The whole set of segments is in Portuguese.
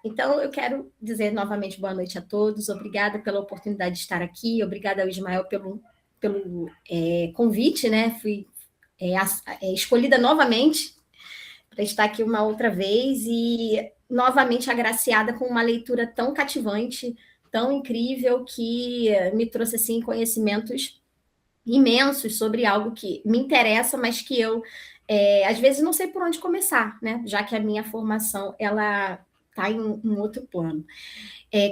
Então, eu quero dizer novamente boa noite a todos, obrigada pela oportunidade de estar aqui, obrigada ao Ismael pelo convite, né? Fui escolhida novamente para estar aqui uma outra vez e novamente agraciada com uma leitura tão cativante, tão incrível, que me trouxe assim conhecimentos imensos sobre algo que me interessa, mas que eu às vezes não sei por onde começar, né? Já que a minha formação ela está em um outro plano.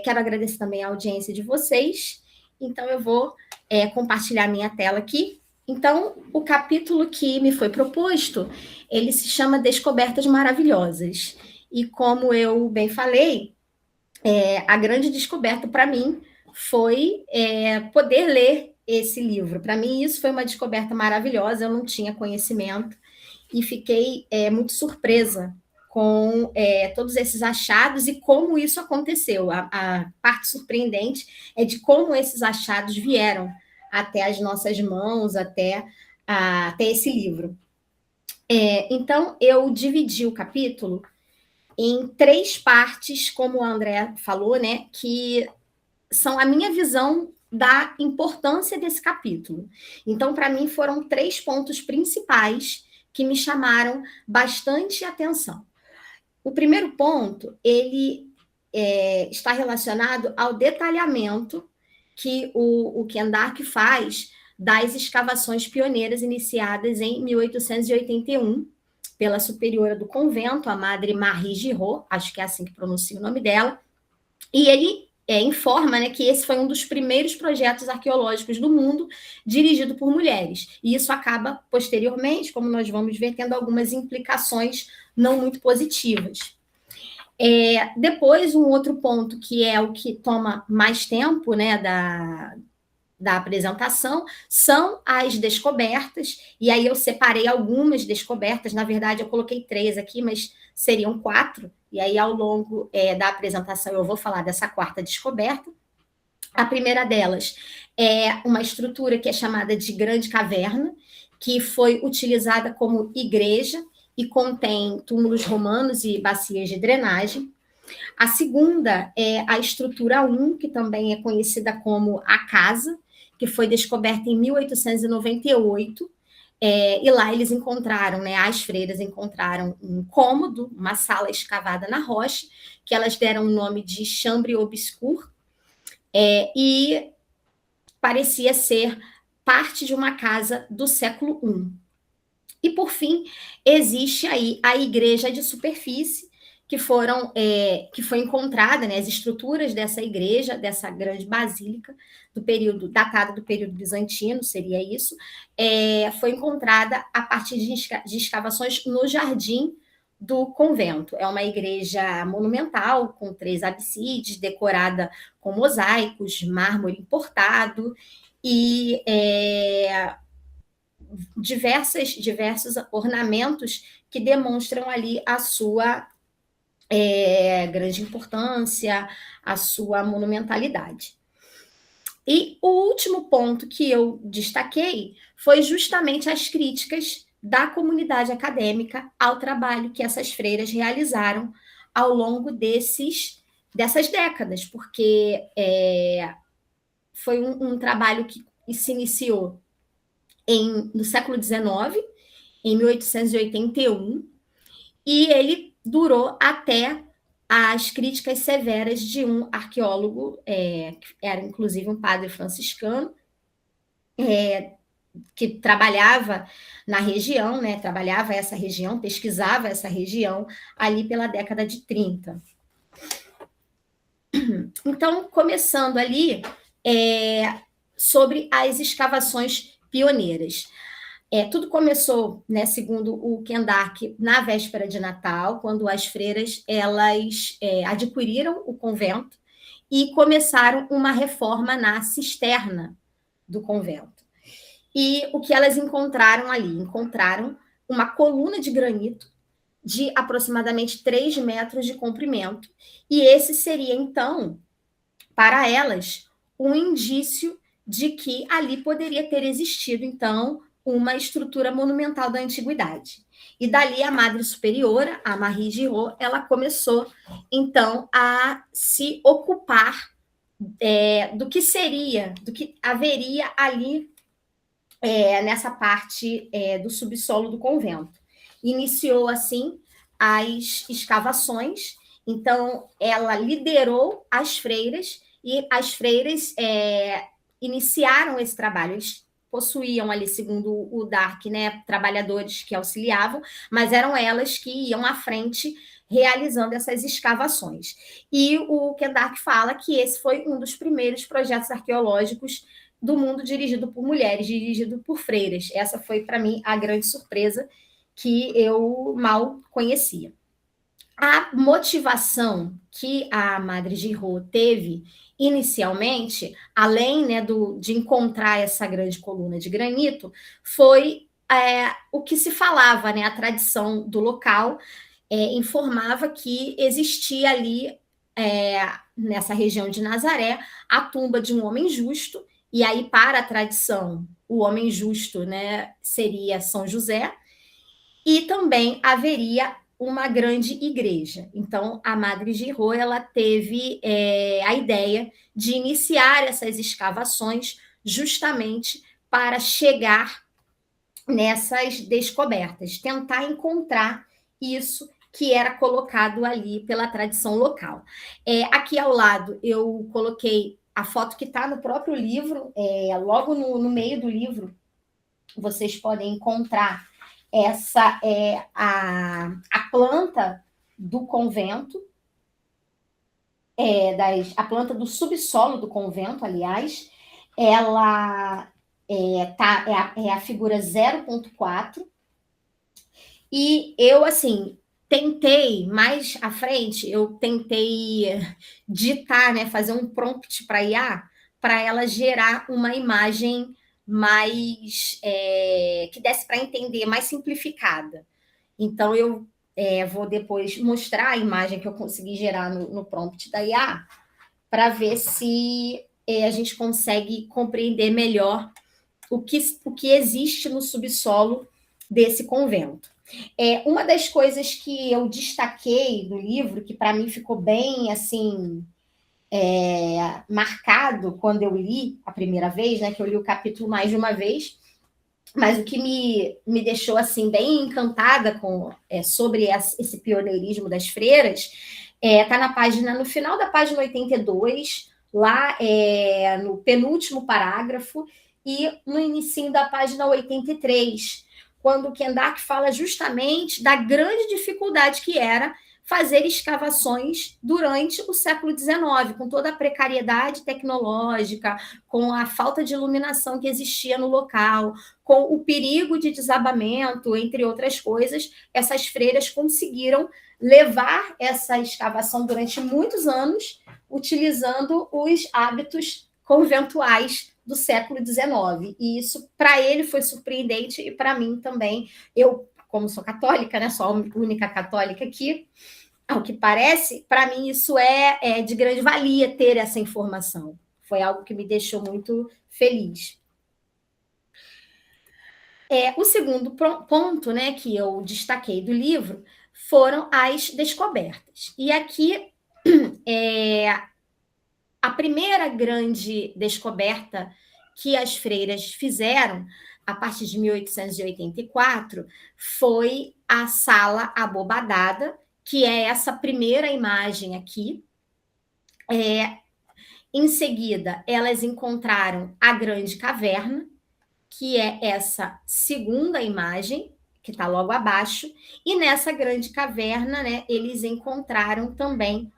Quero agradecer também a audiência de vocês. Então eu vou compartilhar minha tela aqui. Então, o capítulo que me foi proposto, ele se chama Descobertas Maravilhosas. E como eu bem falei, a grande descoberta para mim foi poder ler esse livro. Para mim, isso foi uma descoberta maravilhosa, eu não tinha conhecimento e fiquei muito surpresa com todos esses achados e como isso aconteceu. A parte surpreendente é de como esses achados vieram até as nossas mãos, até esse livro. Então, eu dividi o capítulo em 3 partes, como a Andrea falou, né, que são a minha visão da importância desse capítulo. Então, para mim, foram 3 pontos principais que me chamaram bastante atenção. O primeiro ponto, ele está relacionado ao detalhamento que o Ken Dark faz das escavações pioneiras iniciadas em 1881 pela superiora do convento, a Madre Marie Giraud, acho que é assim que pronuncia o nome dela, e ele informa, né, que esse foi um dos primeiros projetos arqueológicos do mundo dirigido por mulheres. E isso acaba, posteriormente, como nós vamos ver, tendo algumas implicações não muito positivas. Depois, um outro ponto, que é o que toma mais tempo, né, da apresentação, são as descobertas, e aí eu separei algumas descobertas, na verdade eu coloquei 3 aqui, mas seriam 4, e aí ao longo da apresentação eu vou falar dessa 4ª descoberta. A primeira delas é uma estrutura que é chamada de Grande Caverna, que foi utilizada como igreja e contém túmulos romanos e bacias de drenagem. A segunda é a estrutura 1, que também é conhecida como a Casa, que foi descoberta em 1898, e lá eles encontraram, né, as freiras encontraram um cômodo, uma sala escavada na rocha, que elas deram o nome de Chambre Obscure, e parecia ser parte de uma casa do século I. E, por fim, existe aí a igreja de superfície, que foi encontrada, né, as estruturas dessa igreja, dessa grande basílica, datada do período bizantino, seria isso, foi encontrada a partir de escavações no jardim do convento. É uma igreja monumental, com 3 absides, decorada com mosaicos, mármore importado, e diversos ornamentos que demonstram ali a sua grande importância, a sua monumentalidade. E o último ponto que eu destaquei foi justamente as críticas da comunidade acadêmica ao trabalho que essas freiras realizaram ao longo dessas décadas, porque foi um trabalho que se iniciou no século XIX, em 1881, e ele durou até as críticas severas de um arqueólogo, que era inclusive um padre franciscano, que trabalhava na região, né, trabalhava essa região, pesquisava essa região ali pela década de 30. Então, começando ali sobre as escavações pioneiras. Tudo começou, né, segundo o Ken Dark, na véspera de Natal, quando as freiras elas adquiriram o convento e começaram uma reforma na cisterna do convento. E o que elas encontraram ali? Encontraram uma coluna de granito de aproximadamente 3 metros de comprimento, e esse seria, então, para elas, um indício de que ali poderia ter existido, então, uma estrutura monumental da antiguidade. E dali a Madre Superiora, a Marie Giraud, ela começou, então, a se ocupar do que seria, do que haveria ali nessa parte do subsolo do convento. Iniciou, assim, as escavações, então ela liderou as freiras, e as freiras iniciaram esse trabalho. Eles possuíam ali, segundo o Dark, né, trabalhadores que auxiliavam, mas eram elas que iam à frente realizando essas escavações. E o Ken Dark fala que esse foi um dos primeiros projetos arqueológicos do mundo dirigido por mulheres, dirigido por freiras. Essa foi, para mim, a grande surpresa que eu mal conhecia. A motivação que a Madre Giraud teve inicialmente, além, né, de encontrar essa grande coluna de granito, foi o que se falava, né, a tradição do local informava que existia ali, nessa região de Nazaré, a tumba de um homem justo, e aí, para a tradição, o homem justo, né, seria São José, e também haveria uma grande igreja. Então, a Madre Giraud, ela teve a ideia de iniciar essas escavações justamente para chegar nessas descobertas, tentar encontrar isso que era colocado ali pela tradição local. Aqui ao lado eu coloquei a foto que está no próprio livro, logo no meio do livro, vocês podem encontrar essa a planta do convento, a planta do subsolo do convento, aliás, ela é a figura 0.4, e eu, assim, tentei, mais à frente, eu tentei ditar, né, fazer um prompt para IA, para ela gerar uma imagem mais que desse para entender, mais simplificada. Então, eu vou depois mostrar a imagem que eu consegui gerar no prompt da IA, para ver se a gente consegue compreender melhor o que existe no subsolo desse convento. Uma das coisas que eu destaquei do livro, que para mim ficou bem assim marcado quando eu li a primeira vez, né, que eu li o capítulo mais de uma vez, mas o que me deixou assim bem encantada sobre esse pioneirismo das freiras está no final da página 82, lá no penúltimo parágrafo, e no início da página 83, quando o Ken Dark fala justamente da grande dificuldade que era fazer escavações durante o século XIX, com toda a precariedade tecnológica, com a falta de iluminação que existia no local, com o perigo de desabamento, entre outras coisas. Essas freiras conseguiram levar essa escavação durante muitos anos, utilizando os hábitos conventuais do século XIX. E isso, para ele, foi surpreendente, e para mim também. Eu, como sou católica, né, sou a única católica aqui, ao que parece, para mim isso é de grande valia ter essa informação. Foi algo que me deixou muito feliz. O segundo ponto, né, que eu destaquei do livro foram as descobertas. E aqui a primeira grande descoberta que as freiras fizeram a partir de 1884 foi a Sala Abobadada, que é essa primeira imagem aqui. Em seguida, elas encontraram a Grande Caverna, que é essa segunda imagem, que está logo abaixo, e nessa Grande Caverna, né, eles encontraram também,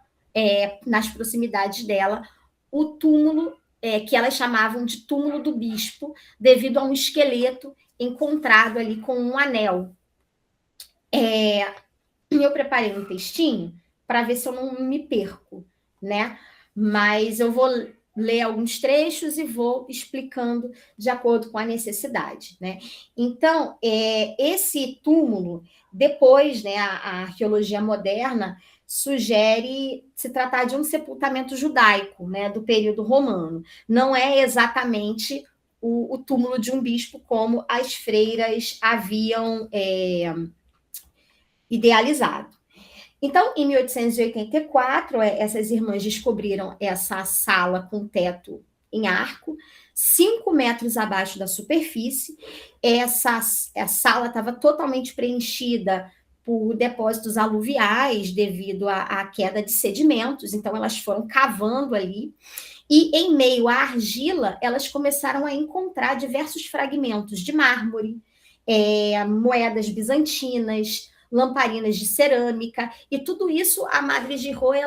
nas proximidades dela, o túmulo, que elas chamavam de túmulo do bispo, devido a um esqueleto encontrado ali com um anel. Eu preparei um textinho para ver se eu não me perco, né? Mas eu vou ler alguns trechos e vou explicando de acordo com a necessidade, né? Então, esse túmulo, depois, né, a arqueologia moderna sugere se tratar de um sepultamento judaico, né, do período romano. Não é exatamente o túmulo de um bispo, como as freiras haviam idealizado. Então, em 1884, essas irmãs descobriram essa sala com teto em arco, 5 metros abaixo da superfície. Essa sala estava totalmente preenchida por depósitos aluviais devido à queda de sedimentos, então elas foram cavando ali. E em meio à argila, elas começaram a encontrar diversos fragmentos de mármore, moedas bizantinas, lamparinas de cerâmica, e tudo isso a Madre Giraud,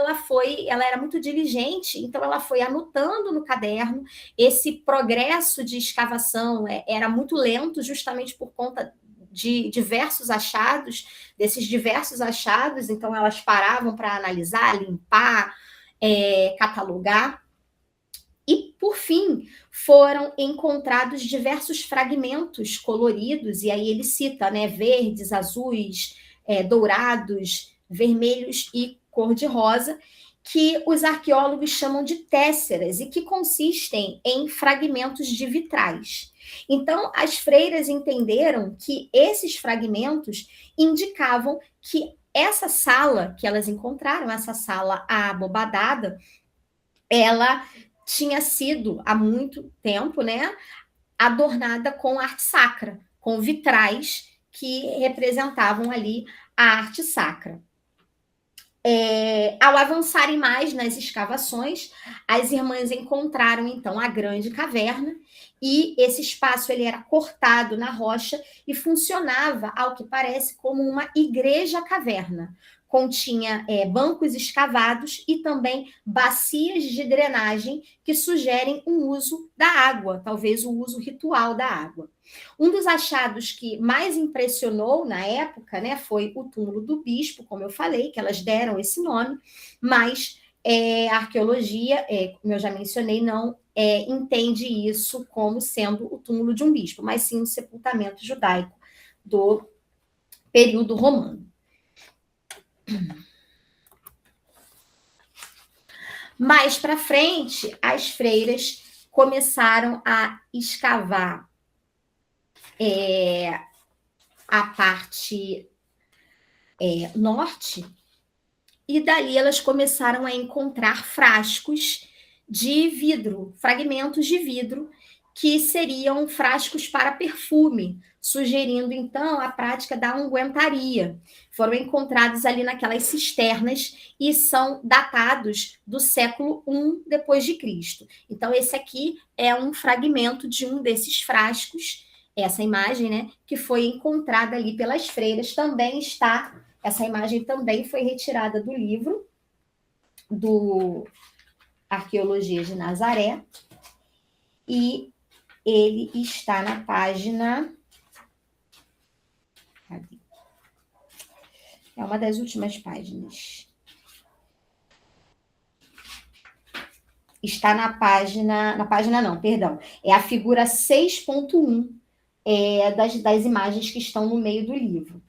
ela era muito diligente, então ela foi anotando no caderno. Esse progresso de escavação era muito lento, justamente por conta de diversos achados, desses diversos achados, então elas paravam para analisar, limpar, catalogar. E, por fim, foram encontrados diversos fragmentos coloridos, e aí ele cita, né, verdes, azuis, dourados, vermelhos e cor-de-rosa, que os arqueólogos chamam de tesseras e que consistem em fragmentos de vitrais. Então, as freiras entenderam que esses fragmentos indicavam que essa sala que elas encontraram, essa sala abobadada, ela tinha sido, há muito tempo, né, adornada com arte sacra, com vitrais que representavam ali a arte sacra. Ao avançarem mais nas escavações, as irmãs encontraram, então, a grande caverna, e esse espaço ele era cortado na rocha e funcionava, ao que parece, como uma igreja-caverna. Continha bancos escavados e também bacias de drenagem que sugerem um uso da água, talvez o uso ritual da água. Um dos achados que mais impressionou na época, né, foi o túmulo do bispo, como eu falei, que elas deram esse nome, mas a arqueologia, como eu já mencionei, não entende isso como sendo o túmulo de um bispo, mas sim o sepultamento judaico do período romano. Mais para frente, as freiras começaram a escavar a parte norte, e dali elas começaram a encontrar frascos de vidro, fragmentos de vidro, que seriam frascos para perfume, sugerindo, então, a prática da unguentaria. Foram encontrados ali naquelas cisternas e são datados do século I depois de Cristo. Então, esse aqui é um fragmento de um desses frascos, essa imagem, né, que foi encontrada ali pelas freiras. Também está, essa imagem também foi retirada do livro do Arqueologia de Nazaré, e ele está na página... É uma das últimas páginas. Está na página não, perdão. É a figura 6.1 das imagens que estão no meio do livro.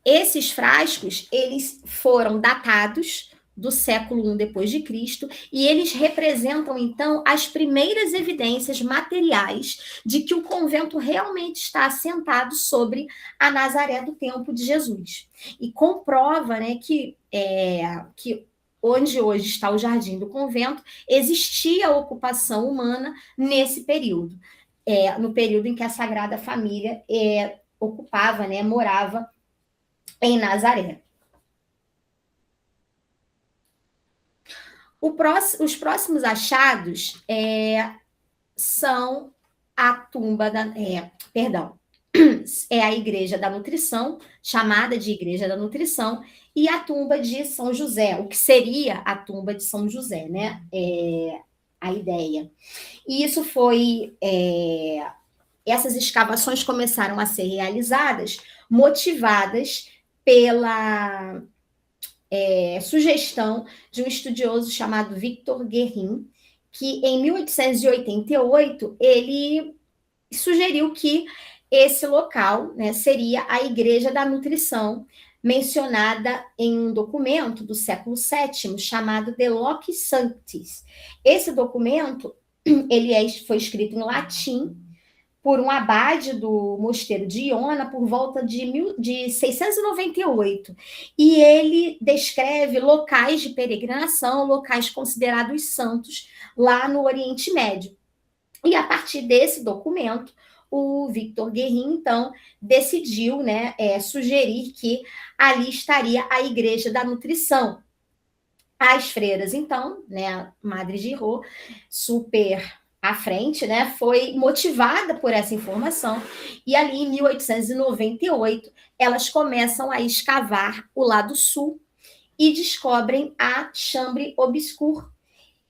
Esses frascos, eles foram datados do século I depois de Cristo, e eles representam, então, as primeiras evidências materiais de que o convento realmente está assentado sobre a Nazaré do tempo de Jesus. E comprova, né, que onde hoje está o Jardim do Convento, existia ocupação humana nesse período, no período em que a Sagrada Família ocupava, né, morava em Nazaré. Os próximos achados são a tumba a Igreja da Nutrição, chamada de Igreja da Nutrição, e a tumba de São José, o que seria a tumba de São José, né? A ideia. E isso foi... essas escavações começaram a ser realizadas, motivadas pela sugestão de um estudioso chamado Victor Guérin, que em 1888 ele sugeriu que esse local, né, seria a Igreja da Nutrição, mencionada em um documento do século VII chamado De Loci Sanctis. Esse documento foi escrito em latim por um abade do mosteiro de Iona por volta de 698. E ele descreve locais de peregrinação, locais considerados santos lá no Oriente Médio. E a partir desse documento, o Victor Guerin, então, decidiu, né, sugerir que ali estaria a Igreja da Nutrição. As freiras, então, né, a Madre Giraud, super à frente, né, foi motivada por essa informação, e ali em 1898 elas começam a escavar o lado sul e descobrem a Chambre Obscure,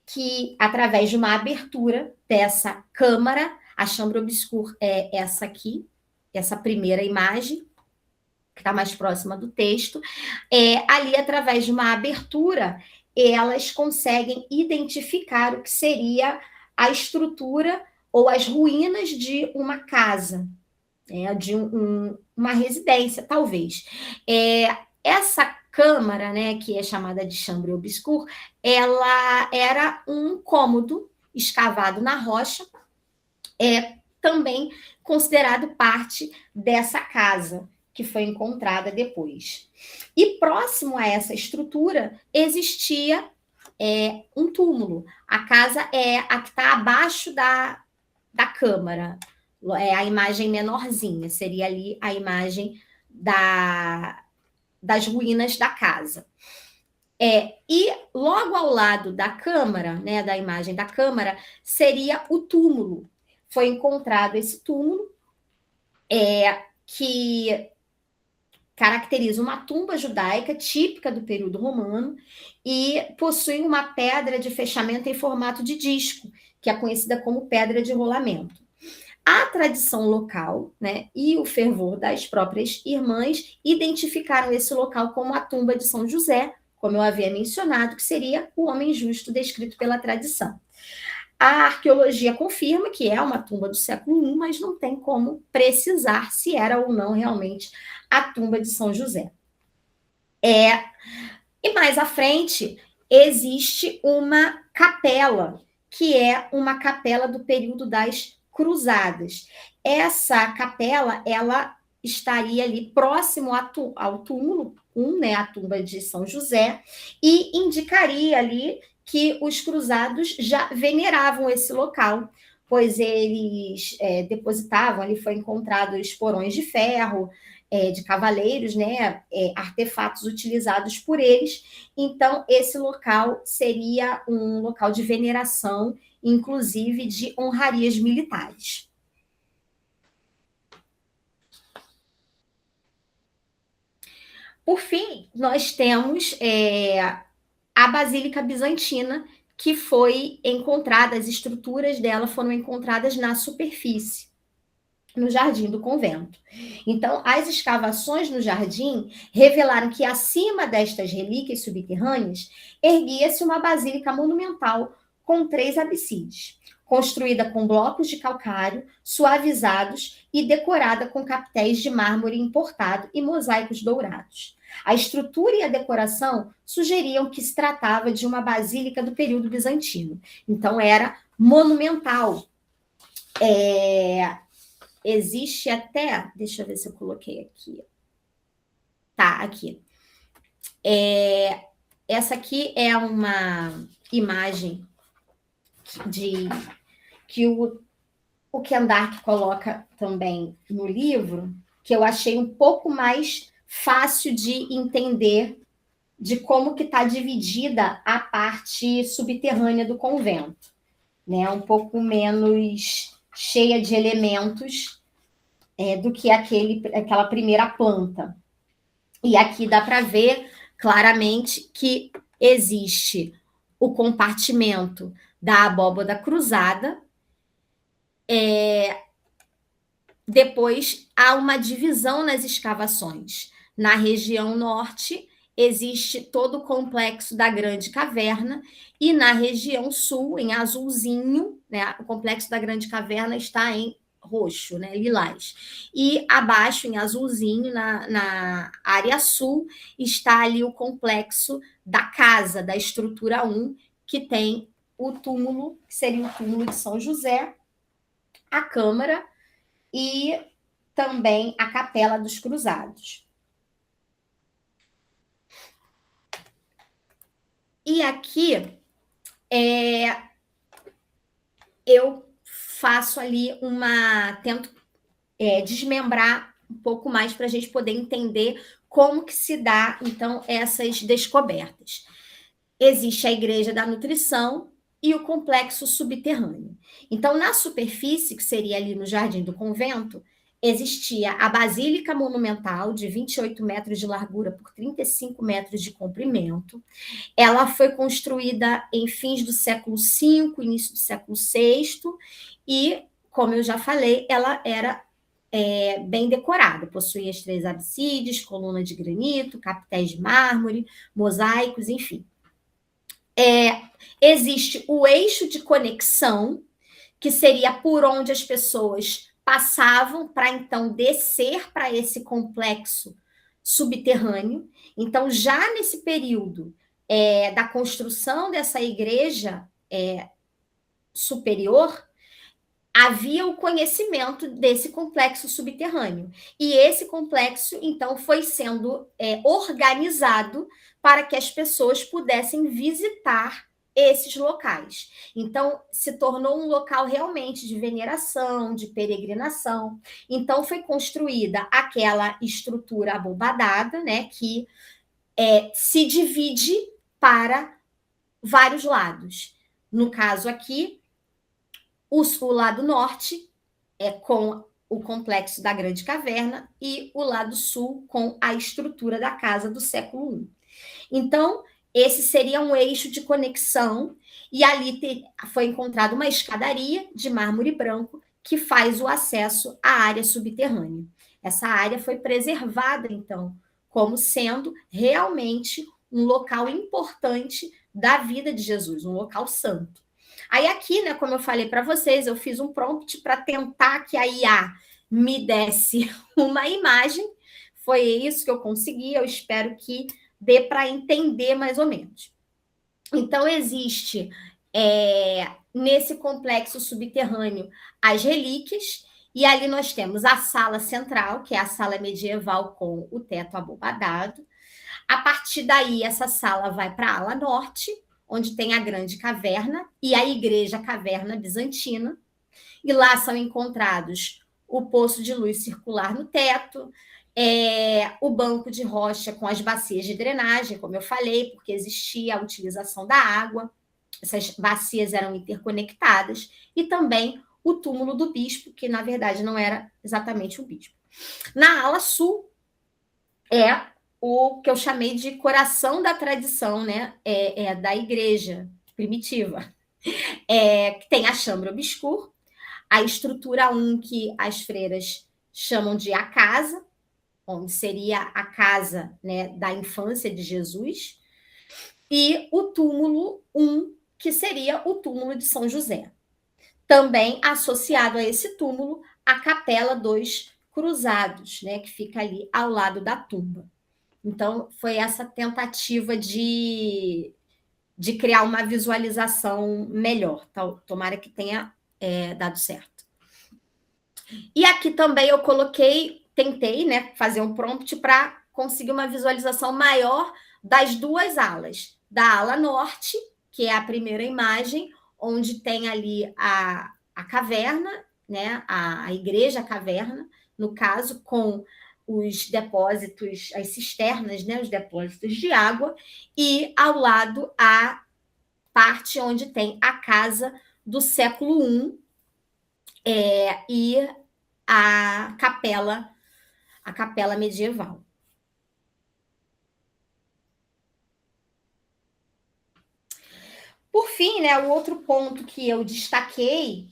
que através de uma abertura dessa câmara, a Chambre Obscure é essa aqui, essa primeira imagem, que está mais próxima do texto, ali através de uma abertura, elas conseguem identificar o que seria a estrutura ou as ruínas de uma casa, de uma residência, talvez. Essa câmara, né, que é chamada de chambre obscure, ela era um cômodo escavado na rocha, também considerado parte dessa casa que foi encontrada depois. E próximo a essa estrutura existia um túmulo. A casa é a que está abaixo da câmara. É a imagem menorzinha, seria ali a imagem das ruínas da casa. E logo ao lado da câmara, né, da imagem da câmara, seria o túmulo. Foi encontrado esse túmulo, que caracteriza uma tumba judaica típica do período romano e possui uma pedra de fechamento em formato de disco, que é conhecida como pedra de rolamento. A tradição local, né, e o fervor das próprias irmãs identificaram esse local como a tumba de São José, como eu havia mencionado, que seria o homem justo descrito pela tradição. A arqueologia confirma que é uma tumba do século I, mas não tem como precisar se era ou não realmente a tumba de São José. E mais à frente existe uma capela, que é uma capela do período das Cruzadas. Essa capela, ela estaria ali próximo ao túmulo, né, a tumba de São José, e indicaria ali que os cruzados já veneravam esse local, pois eles depositavam, ali foi encontrados porões de ferro, de cavaleiros, né, artefatos utilizados por eles. Então, esse local seria um local de veneração, inclusive de honrarias militares. Por fim, nós temos a Basílica Bizantina, que foi encontrada, as estruturas dela foram encontradas na superfície, no jardim do convento. Então, as escavações no jardim revelaram que acima destas relíquias subterrâneas erguia-se uma basílica monumental com 3 absides, construída com blocos de calcário suavizados e decorada com capitéis de mármore importado e mosaicos dourados. A estrutura e a decoração sugeriam que se tratava de uma basílica do período bizantino. Então, era monumental. Existe até... Deixa eu ver se eu coloquei aqui. Tá, aqui. Essa aqui é uma imagem que o Ken Dark coloca também no livro, que eu achei um pouco mais fácil de entender de como que está dividida a parte subterrânea do convento, né? Um pouco menos cheia de elementos do que aquela primeira planta. E aqui dá para ver claramente que existe o compartimento da abóbada cruzada. Depois há uma divisão nas escavações. Na região norte existe todo o complexo da Grande Caverna, e na região sul, em azulzinho, né, o complexo da Grande Caverna está em roxo, né, lilás. E abaixo, em azulzinho, na área sul, está ali o complexo da casa, da estrutura 1, que tem o túmulo, que seria o túmulo de São José, a câmara e também a Capela dos Cruzados. E aqui eu faço ali tento desmembrar um pouco mais para a gente poder entender como que se dá, então, essas descobertas. Existe a Igreja da Nutrição e o complexo subterrâneo. Então, na superfície, que seria ali no Jardim do Convento, existia a Basílica Monumental, de 28 metros de largura por 35 metros de comprimento. Ela foi construída em fins do século V, início do século VI, e, como eu já falei, ela era bem decorada, possuía as 3 absides, coluna de granito, capitéis de mármore, mosaicos, enfim. Existe o eixo de conexão, que seria por onde as pessoas passavam para então descer para esse complexo subterrâneo. Então, já nesse período da construção dessa igreja superior, havia o conhecimento desse complexo subterrâneo. E esse complexo, então, foi sendo organizado para que as pessoas pudessem visitar esses locais. Então, se tornou um local realmente de veneração, de peregrinação. Então, foi construída aquela estrutura abobadada, né, que se divide para vários lados. No caso aqui, o lado norte com o complexo da Grande Caverna e o lado sul com a estrutura da casa do século I. Então, esse seria um eixo de conexão, e ali foi encontrada uma escadaria de mármore branco que faz o acesso à área subterrânea. Essa área foi preservada, então, como sendo realmente um local importante da vida de Jesus, um local santo. Aí aqui, né, como eu falei para vocês, eu fiz um prompt para tentar que a IA me desse uma imagem. Foi isso que eu consegui, eu espero que dê para entender mais ou menos. Então, existe nesse complexo subterrâneo as relíquias, e ali nós temos a sala central, que é a sala medieval com o teto abobadado. A partir daí, essa sala vai para a ala norte, onde tem a Grande Caverna e a Igreja Caverna Bizantina, e lá são encontrados o poço de luz circular no teto, o banco de rocha com as bacias de drenagem, como eu falei, porque existia a utilização da água, essas bacias eram interconectadas, e também o túmulo do bispo, que na verdade não era exatamente o bispo. Na ala sul o que eu chamei de coração da tradição, né? Da igreja primitiva. Que tem a chambre obscura, a estrutura 1 que as freiras chamam de a casa, onde seria a casa, né, da infância de Jesus, e o túmulo 1, que seria o túmulo de São José. Também associado a esse túmulo, a Capela dos Cruzados, né, que fica ali ao lado da tumba. Então, foi essa tentativa de criar uma visualização melhor. Tomara que tenha dado certo. E aqui também eu tentei, né, fazer um prompt para conseguir uma visualização maior das duas alas. Da ala norte, que é a primeira imagem, onde tem ali a caverna, né, a igreja caverna, no caso, com os depósitos, as cisternas, né, os depósitos de água, e ao lado a parte onde tem a casa do século I e a capela medieval. Por fim, né, o outro ponto que eu destaquei,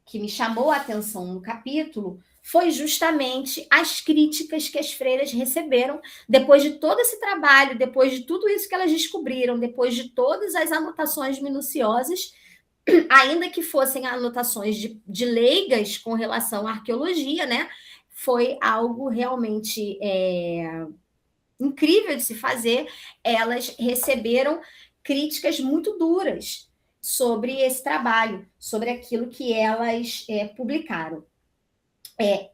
que me chamou a atenção no capítulo, foi justamente as críticas que as freiras receberam depois de todo esse trabalho, depois de tudo isso que elas descobriram, depois de todas as anotações minuciosas, ainda que fossem anotações de leigas com relação à arqueologia, né? Foi algo realmente incrível de se fazer. Elas receberam críticas muito duras sobre esse trabalho, sobre aquilo que elas publicaram.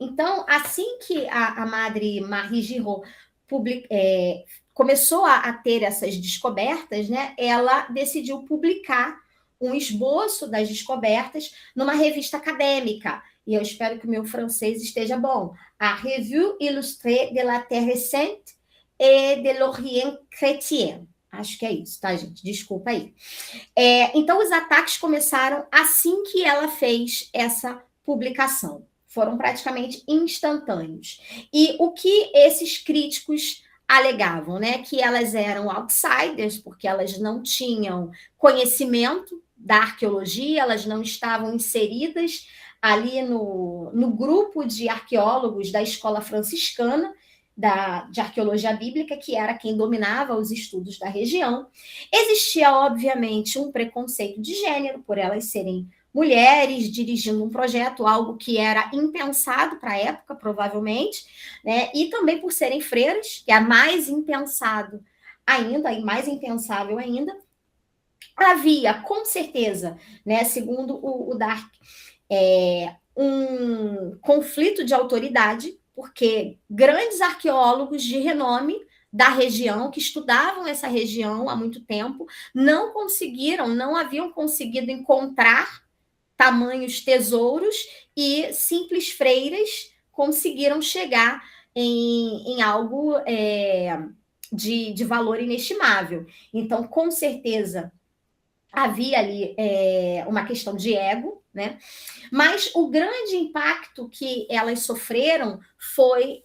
Então, assim que a Madre Marie Giraud começou a ter essas descobertas, né, ela decidiu publicar um esboço das descobertas numa revista acadêmica. E eu espero que o meu francês esteja bom. A Revue Illustrée de la Terre Sainte et de l'Orient Chrétien. Acho que é isso, tá, gente? Desculpa aí. Então, os ataques começaram assim que ela fez essa publicação. Foram praticamente instantâneos. E o que esses críticos alegavam, né? Que elas eram outsiders, porque elas não tinham conhecimento da arqueologia, elas não estavam inseridas ali no grupo de arqueólogos da escola franciscana de arqueologia bíblica, que era quem dominava os estudos da região. Existia, obviamente, um preconceito de gênero, por elas serem mulheres dirigindo um projeto, algo que era impensado para a época, provavelmente, né? E também por serem freiras, que é mais impensado ainda, e mais impensável ainda. Havia, com certeza, né, segundo o Dark, um conflito de autoridade, porque grandes arqueólogos de renome da região, que estudavam essa região há muito tempo, não haviam conseguido encontrar tamanhos tesouros, e simples freiras conseguiram chegar em algo de valor inestimável. Então, com certeza, havia ali uma questão de ego, né? Mas o grande impacto que elas sofreram foi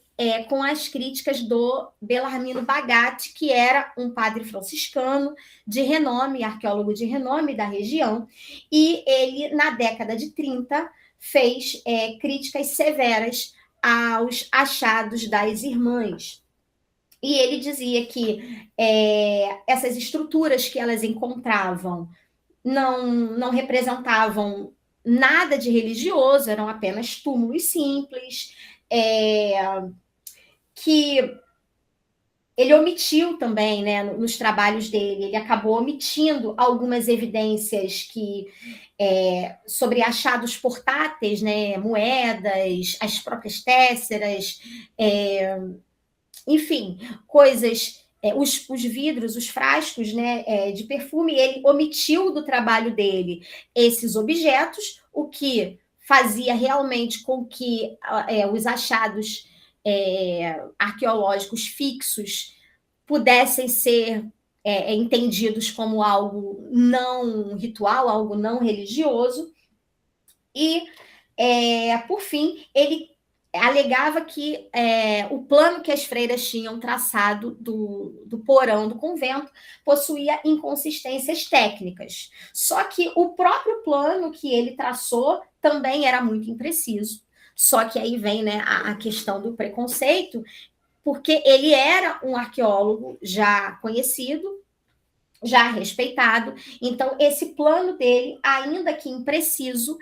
com as críticas do Bellarmino Bagatti, que era um padre franciscano de renome, arqueólogo de renome da região, e ele, na década de 30, fez críticas severas aos achados das irmãs. E ele dizia que essas estruturas que elas encontravam não representavam nada de religioso, eram apenas túmulos simples, que ele omitiu também, né, nos trabalhos dele, ele acabou omitindo algumas evidências sobre achados portáteis, né, moedas, as próprias tésseras, enfim, coisas, os vidros, os frascos, né, de perfume, ele omitiu do trabalho dele esses objetos, o que fazia realmente com que os achados arqueológicos fixos pudessem ser entendidos como algo não ritual, algo não religioso. E, por fim, ele alegava que o plano que as freiras tinham traçado do porão do convento possuía inconsistências técnicas. Só que o próprio plano que ele traçou também era muito impreciso. Só que aí vem, né, a questão do preconceito, porque ele era um arqueólogo já conhecido, já respeitado. Então, esse plano dele, ainda que impreciso,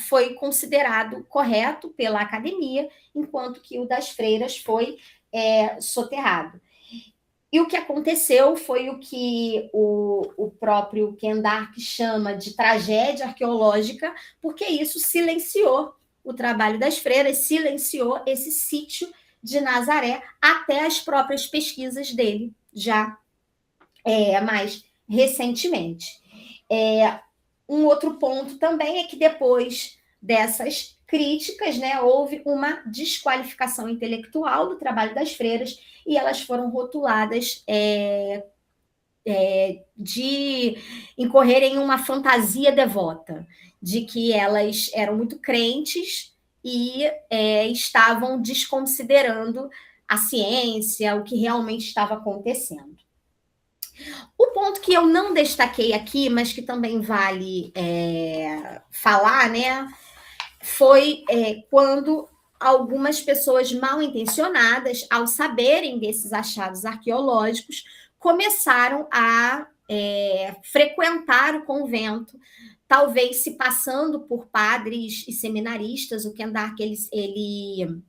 foi considerado correto pela academia, enquanto que o das freiras foi soterrado. E o que aconteceu foi o que o próprio Ken Dark chama de tragédia arqueológica, porque isso silenciou o trabalho das freiras, silenciou esse sítio de Nazaré até as próprias pesquisas dele, já mais recentemente. Um outro ponto também é que depois dessas críticas, né, houve uma desqualificação intelectual do trabalho das freiras e elas foram rotuladas de incorrerem em uma fantasia devota, de que elas eram muito crentes e estavam desconsiderando a ciência, o que realmente estava acontecendo. O ponto que eu não destaquei aqui, mas que também vale falar, né, foi quando algumas pessoas mal intencionadas, ao saberem desses achados arqueológicos, começaram a frequentar o convento, talvez se passando por padres e seminaristas. O Ken Dark ele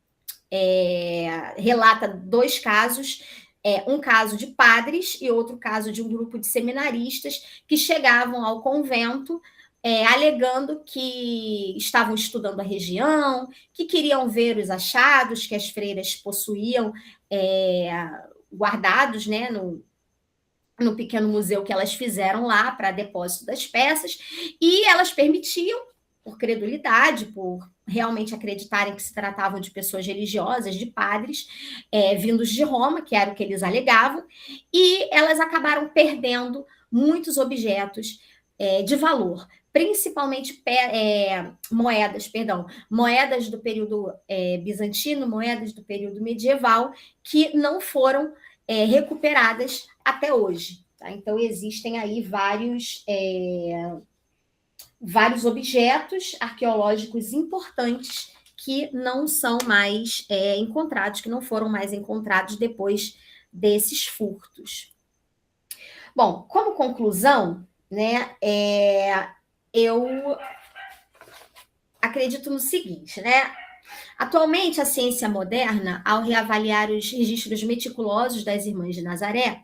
relata 2 casos um caso de padres e outro caso de um grupo de seminaristas que chegavam ao convento alegando que estavam estudando a região, que queriam ver os achados que as freiras possuíam guardados, né, no pequeno museu que elas fizeram lá para depósito das peças, e elas permitiam, por credulidade, por realmente acreditarem que se tratavam de pessoas religiosas, de padres, vindos de Roma, que era o que eles alegavam, e elas acabaram perdendo muitos objetos de valor, principalmente moedas do período bizantino, moedas do período medieval, que não foram recuperadas até hoje. Tá? Então, existem aí vários objetos arqueológicos importantes que não são mais encontrados, que não foram mais encontrados depois desses furtos. Bom, como conclusão, né, eu acredito no seguinte, né? Atualmente, a ciência moderna, ao reavaliar os registros meticulosos das Irmãs de Nazaré,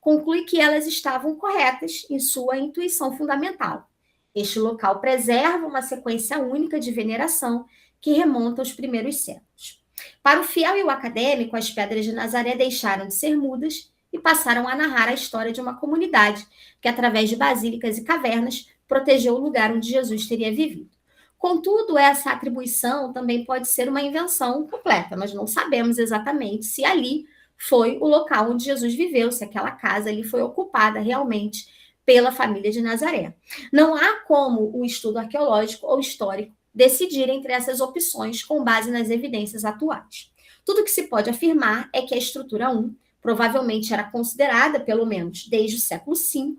conclui que elas estavam corretas em sua intuição fundamental. Este local preserva uma sequência única de veneração que remonta aos primeiros séculos. Para o fiel e o acadêmico, as pedras de Nazaré deixaram de ser mudas e passaram a narrar a história de uma comunidade que, através de basílicas e cavernas, protegeu o lugar onde Jesus teria vivido. Contudo, essa atribuição também pode ser uma invenção completa. Nós não sabemos exatamente se ali foi o local onde Jesus viveu, se aquela casa ali foi ocupada realmente pela família de Nazaré. Não há como o estudo arqueológico ou histórico decidir entre essas opções com base nas evidências atuais. Tudo que se pode afirmar é que a estrutura 1 provavelmente era considerada, pelo menos desde o século V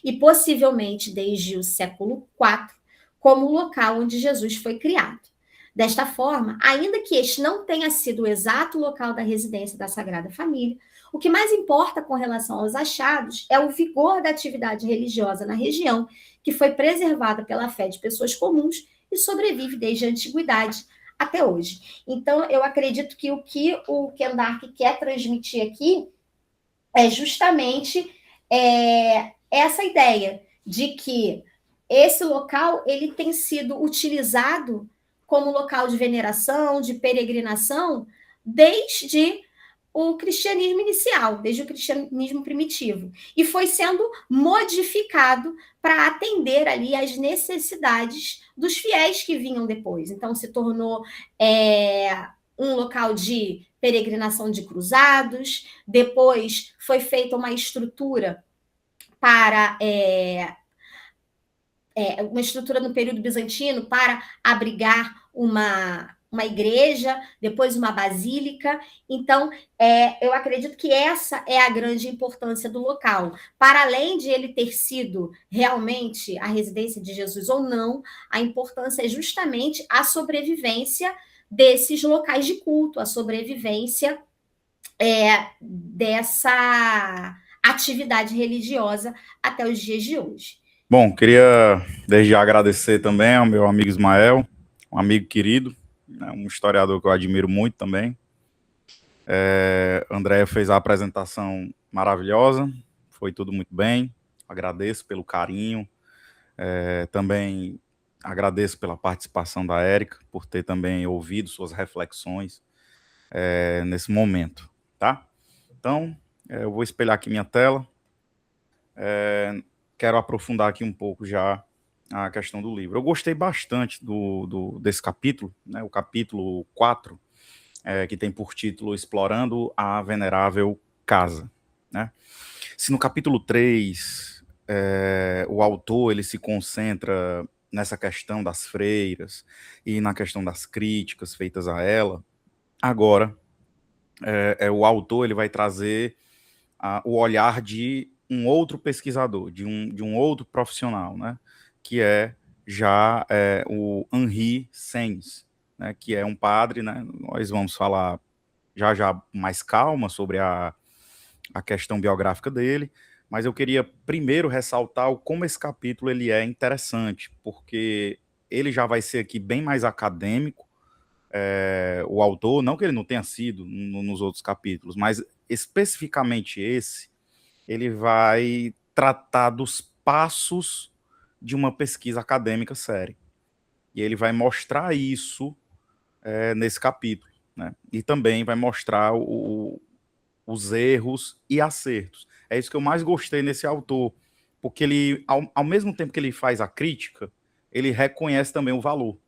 e possivelmente desde o século IV, como o local onde Jesus foi criado. Desta forma, ainda que este não tenha sido o exato local da residência da Sagrada Família, o que mais importa com relação aos achados é o vigor da atividade religiosa na região, que foi preservada pela fé de pessoas comuns e sobrevive desde a antiguidade até hoje. Então, eu acredito que o Ken Dark quer transmitir aqui é justamente essa ideia de que esse local ele tem sido utilizado como local de veneração, de peregrinação, desde o cristianismo inicial, desde o cristianismo primitivo, e foi sendo modificado para atender ali às necessidades dos fiéis que vinham depois. Então, se tornou um local de peregrinação de cruzados, depois foi feita uma estrutura para uma estrutura no período bizantino para abrigar uma igreja, depois uma basílica. Então, eu acredito que essa é a grande importância do local. Para além de ele ter sido realmente a residência de Jesus ou não, a importância é justamente a sobrevivência desses locais de culto, a sobrevivência dessa atividade religiosa até os dias de hoje. Bom, queria desde já agradecer também ao meu amigo Ismael, um amigo querido, né, um historiador que eu admiro muito também. Andréia fez a apresentação maravilhosa, foi tudo muito bem, agradeço pelo carinho, também agradeço pela participação da Érica, por ter também ouvido suas reflexões nesse momento, tá? Então, eu vou espelhar aqui minha tela. Quero aprofundar aqui um pouco já a questão do livro. Eu gostei bastante desse capítulo, né, o capítulo 4, que tem por título Explorando a Venerável Casa. Né? Se no capítulo 3, o autor ele se concentra nessa questão das freiras e na questão das críticas feitas a ela, agora o autor ele vai trazer o olhar de um outro pesquisador, de um outro profissional, né, que é já o Henri Sens, né, que é um padre, né, nós vamos falar já mais calma sobre a questão biográfica dele, mas eu queria primeiro ressaltar como esse capítulo ele é interessante, porque ele já vai ser aqui bem mais acadêmico, o autor, não que ele não tenha sido nos outros capítulos, mas especificamente esse, ele vai tratar dos passos de uma pesquisa acadêmica séria. E ele vai mostrar isso nesse capítulo, né? E também vai mostrar os erros e acertos. É isso que eu mais gostei nesse autor, porque ele, ao mesmo tempo que ele faz a crítica, ele reconhece também o valor,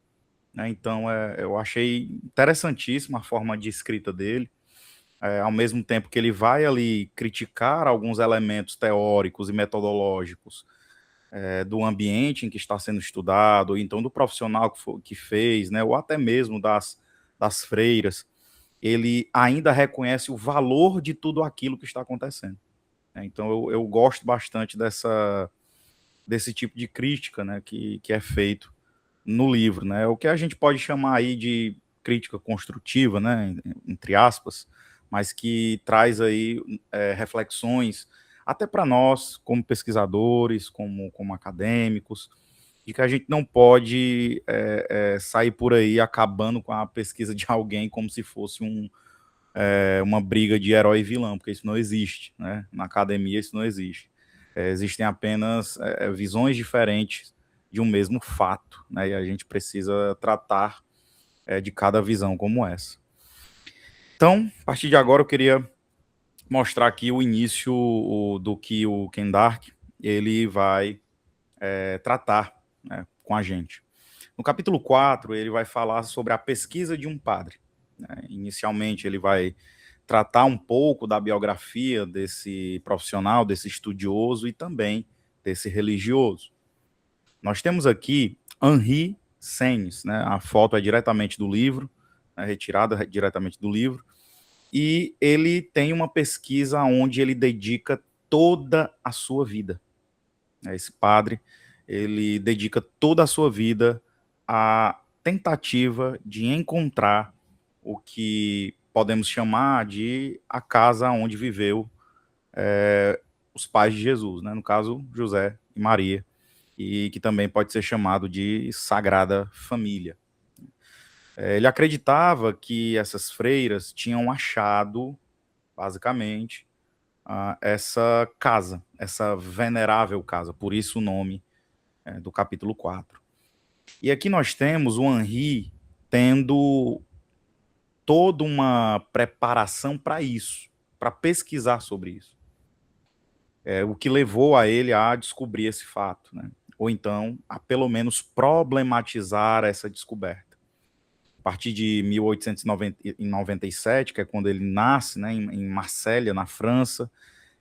né? Então, eu achei interessantíssima a forma de escrita dele, ao mesmo tempo que ele vai ali criticar alguns elementos teóricos e metodológicos do ambiente em que está sendo estudado, ou então do profissional que fez, né, ou até mesmo das freiras, ele ainda reconhece o valor de tudo aquilo que está acontecendo, né? Então eu gosto bastante desse tipo de crítica, né, que é feito no livro, né? O que a gente pode chamar aí de crítica construtiva, né, entre aspas, mas que traz aí reflexões até para nós, como pesquisadores, como acadêmicos, de que a gente não pode sair por aí acabando com a pesquisa de alguém como se fosse uma briga de herói e vilão, porque isso não existe, né? Na academia isso não existe. Existem apenas visões diferentes de um mesmo fato, né? E a gente precisa tratar de cada visão como essa. Então, a partir de agora, eu queria mostrar aqui o início do que o Ken Dark ele vai tratar, né, com a gente. No capítulo 4, ele vai falar sobre a pesquisa de um padre, né? Inicialmente, ele vai tratar um pouco da biografia desse profissional, desse estudioso e também desse religioso. Nós temos aqui Henri Seynes, né? A foto é diretamente do livro, né, retirada diretamente do livro, e ele tem uma pesquisa onde ele dedica toda a sua vida. Esse padre, ele dedica toda a sua vida à tentativa de encontrar o que podemos chamar de a casa onde viveu os pais de Jesus, né? No caso, José e Maria, e que também pode ser chamado de Sagrada Família. Ele acreditava que essas freiras tinham achado, basicamente, essa casa, essa venerável casa, por isso o nome do capítulo 4. E aqui nós temos o Henri tendo toda uma preparação para isso, para pesquisar sobre isso. O que levou a ele a descobrir esse fato, né? Ou então, a pelo menos problematizar essa descoberta. A partir de 1897, que é quando ele nasce, né, em Marselha, na França,